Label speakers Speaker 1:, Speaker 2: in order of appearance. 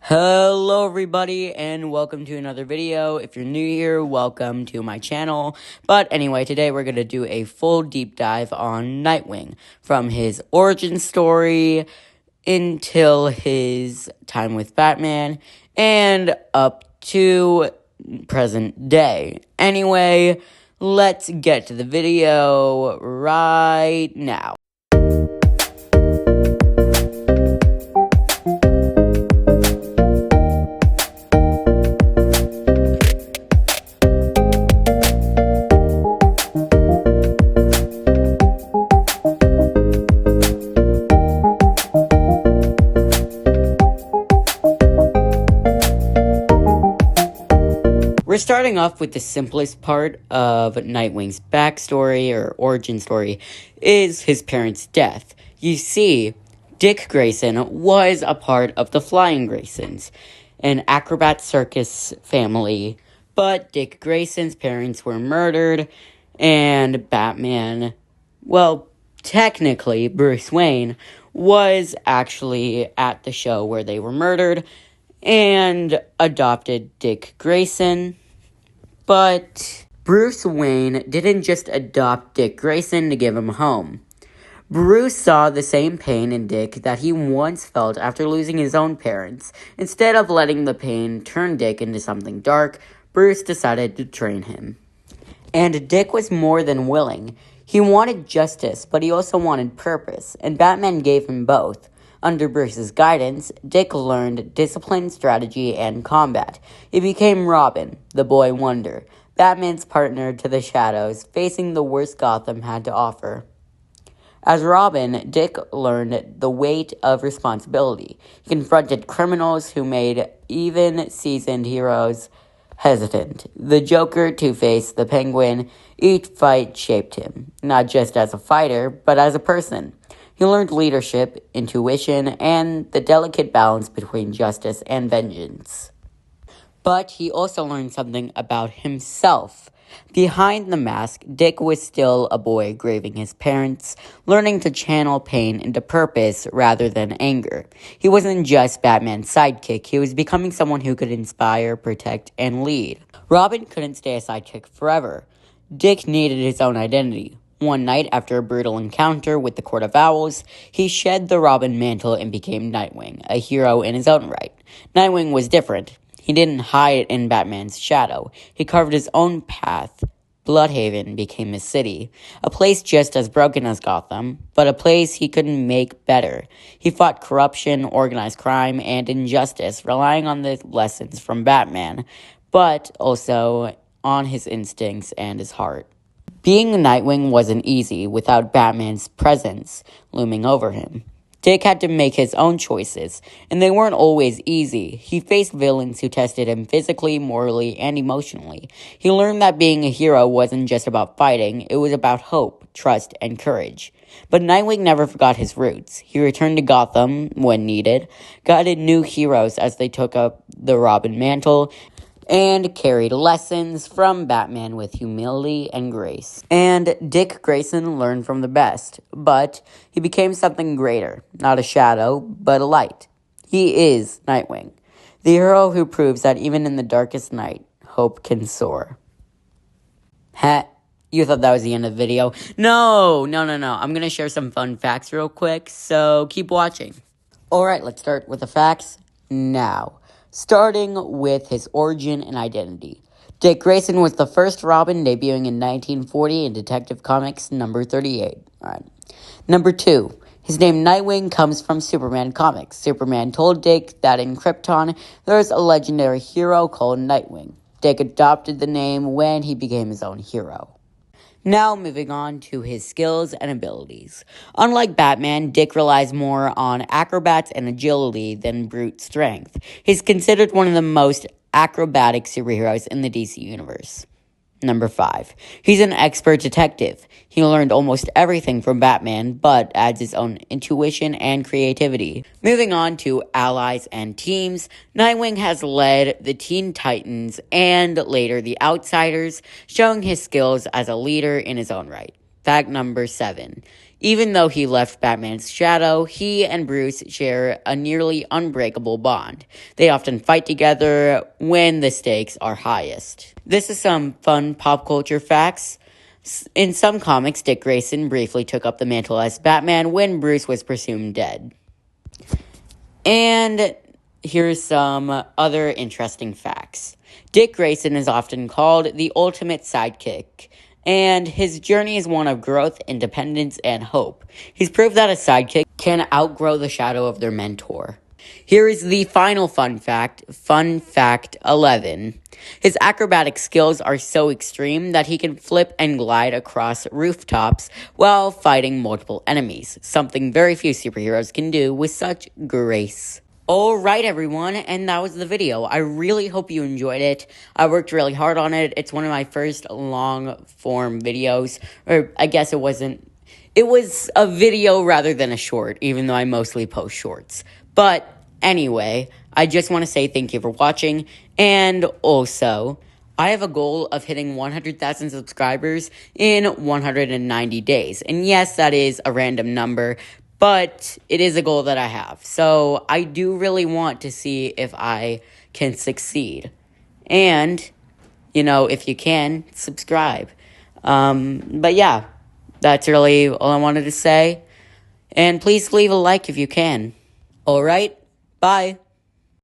Speaker 1: Hello everybody and welcome to another video. If you're new here, welcome to my channel. But anyway, today we're going to do a full deep dive on Nightwing, from his origin story until his time with Batman and up to present day. Anyway, let's get to the video right now. We're starting off with the simplest part of Nightwing's backstory or origin story is his parents' death. You see, Dick Grayson was a part of the Flying Graysons, an acrobat circus family, but Dick Grayson's parents were murdered, and Batman, well, technically Bruce Wayne, was actually at the show where they were murdered and adopted Dick Grayson. But Bruce Wayne didn't just adopt Dick Grayson to give him a home. Bruce saw the same pain in Dick that he once felt after losing his own parents. Instead of letting the pain turn Dick into something dark, Bruce decided to train him. And Dick was more than willing. He wanted justice, but he also wanted purpose, and Batman gave him both. Under Bruce's guidance, Dick learned discipline, strategy, and combat. He became Robin, the Boy Wonder, Batman's partner to the shadows, facing the worst Gotham had to offer. As Robin, Dick learned the weight of responsibility. He confronted criminals who made even seasoned heroes hesitant. The Joker, Two-Face, the Penguin, each fight shaped him, not just as a fighter, but as a person. He learned leadership, intuition, and the delicate balance between justice and vengeance. But he also learned something about himself. Behind the mask, Dick was still a boy grieving his parents, learning to channel pain into purpose rather than anger. He wasn't just Batman's sidekick, he was becoming someone who could inspire, protect, and lead. Robin couldn't stay a sidekick forever. Dick needed his own identity. One night, after a brutal encounter with the Court of Owls, he shed the Robin mantle and became Nightwing, a hero in his own right. Nightwing was different. He didn't hide in Batman's shadow. He carved his own path. Bloodhaven became his city, a place just as broken as Gotham, but a place he could make better. He fought corruption, organized crime, and injustice, relying on the lessons from Batman, but also on his instincts and his heart. Being Nightwing wasn't easy without Batman's presence looming over him. Dick had to make his own choices, and they weren't always easy. He faced villains who tested him physically, morally, and emotionally. He learned that being a hero wasn't just about fighting, it was about hope, trust, and courage. But Nightwing never forgot his roots. He returned to Gotham when needed, guided new heroes as they took up the Robin mantle, and carried lessons from Batman with humility and grace. And Dick Grayson learned from the best, but he became something greater, not a shadow, but a light. He is Nightwing, the hero who proves that even in the darkest night, hope can soar. You thought that was the end of the video? No. I'm going to share some fun facts real quick, so keep watching. Alright, let's start with the facts now. Starting with his origin and identity. Dick Grayson was the first Robin, debuting in 1940 in Detective Comics number 38. Alright. Number 2. His name Nightwing comes from Superman comics. Superman told Dick that in Krypton, there's a legendary hero called Nightwing. Dick adopted the name when he became his own hero. Now, moving on to his skills and abilities. Unlike Batman, Dick relies more on acrobats and agility than brute strength. He's considered one of the most acrobatic superheroes in the DC universe. Number 5. He's an expert detective. He learned almost everything from Batman, but adds his own intuition and creativity. Moving on to allies and teams, Nightwing has led the Teen Titans and later the Outsiders, showing his skills as a leader in his own right. Fact number 7. Even though he left Batman's shadow, he and Bruce share a nearly unbreakable bond. They often fight together when the stakes are highest. This is some fun pop culture facts. In some comics, Dick Grayson briefly took up the mantle as Batman when Bruce was presumed dead. And here's some other interesting facts. Dick Grayson is often called the ultimate sidekick, and his journey is one of growth, independence, and hope. He's proved that a sidekick can outgrow the shadow of their mentor. Here is the final fun fact 11. His acrobatic skills are so extreme that he can flip and glide across rooftops while fighting multiple enemies, something very few superheroes can do with such grace. Alright everyone, and that was the video. I really hope you enjoyed it. I worked really hard on it. It's one of my first long-form videos, or I guess it wasn't. It was a video rather than a short, even though I mostly post shorts. But anyway, I just want to say thank you for watching, and also, I have a goal of hitting 100,000 subscribers in 190 days. And yes, that is a random number, but it is a goal that I have. So I do really want to see if I can succeed. And, if you can, subscribe. But yeah, that's really all I wanted to say. And please leave a like if you can. Alright, bye.